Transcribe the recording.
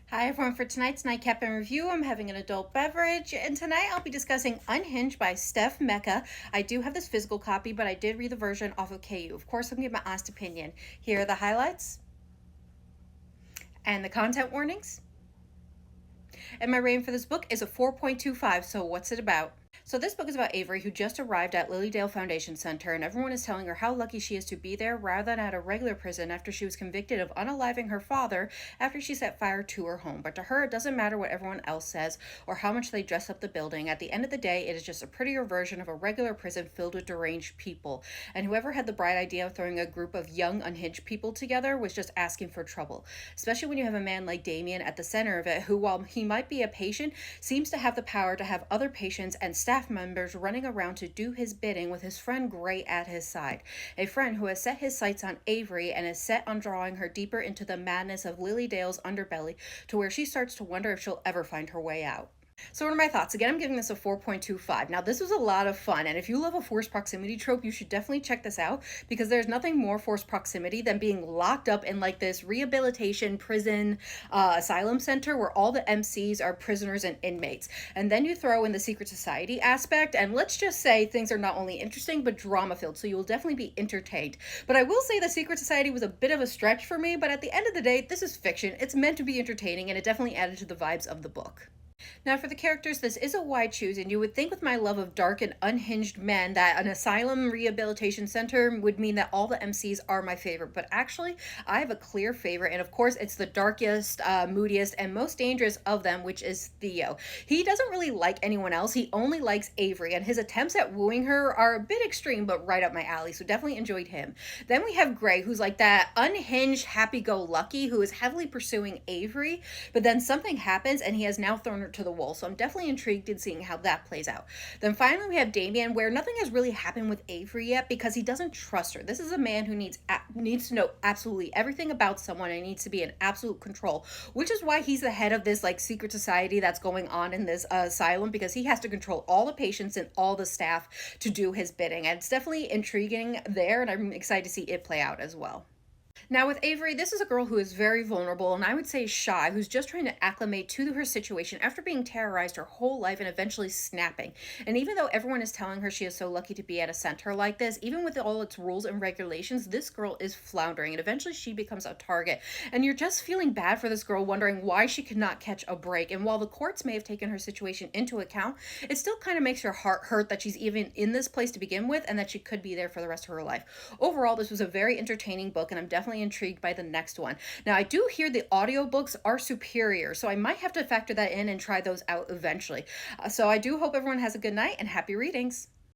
Hi everyone, for tonight's Nightcap and Review, I'm having an adult beverage, and tonight I'll be discussing Unhinged by Steph Macca. I do have this physical copy, but I did read the version off of KU. Of course, I'm giving my honest opinion. Here are the highlights and the content warnings. And my rating for this book is a 4.25, so what's it about? So this book is about Avery, who just arrived at Lilydale Foundation Center, and everyone is telling her how lucky she is to be there rather than at a regular prison after she was convicted of unaliving her father after she set fire to her home. But to her, it doesn't matter what everyone else says or how much they dress up the building. At the end of the day, it is just a prettier version of a regular prison filled with deranged people. And whoever had the bright idea of throwing a group of young, unhinged people together was just asking for trouble, especially when you have a man like Damien at the center of it, who, while he might be a patient, seems to have the power to have other patients and staff members running around to do his bidding with his friend Gray at his side. A friend who has set his sights on Avery and is set on drawing her deeper into the madness of Lilydale's underbelly to where she starts to wonder if she'll ever find her way out. So what are my thoughts? Again, I'm giving this a 4.25. Now, this was a lot of fun, and if you love a forced proximity trope, you should definitely check this out, because there's nothing more forced proximity than being locked up in like this rehabilitation prison asylum center where all the MCs are prisoners and inmates. And then you throw in the secret society aspect, and let's just say things are not only interesting, but drama-filled, so you will definitely be entertained. But I will say the secret society was a bit of a stretch for me, but at the end of the day, this is fiction. It's meant to be entertaining, and it definitely added to the vibes of the book. Now, for the characters, this is a wide choose, and you would think with my love of dark and unhinged men that an asylum rehabilitation center would mean that all the MCs are my favorite, but actually, I have a clear favorite, and of course, it's the darkest, moodiest, and most dangerous of them, which is Theo. He doesn't really like anyone else, he only likes Avery, and his attempts at wooing her are a bit extreme, but right up my alley, so definitely enjoyed him. Then we have Gray, who's like that unhinged, happy-go-lucky, who is heavily pursuing Avery, but then something happens, and he has now thrown her to the wall. So I'm definitely intrigued in seeing how that plays out. Then finally we have Damien, where nothing has really happened with Avery yet because he doesn't trust her. This is a man who needs to know absolutely everything about someone and needs to be in absolute control, which is why he's the head of this like secret society that's going on in this asylum, because he has to control all the patients and all the staff to do his bidding. And it's definitely intriguing there, and I'm excited to see it play out as well. Now, with Avery, this is a girl who is very vulnerable and I would say shy, who's just trying to acclimate to her situation after being terrorized her whole life and eventually snapping. And even though everyone is telling her she is so lucky to be at a center like this, even with all its rules and regulations, this girl is floundering and eventually she becomes a target. And you're just feeling bad for this girl, wondering why she could not catch a break. And while the courts may have taken her situation into account, it still kind of makes your heart hurt that she's even in this place to begin with and that she could be there for the rest of her life. Overall, this was a very entertaining book, and I'm definitely intrigued by the next one. Now, I do hear the audiobooks are superior, so I might have to factor that in and try those out eventually. So I do hope everyone has a good night and happy readings.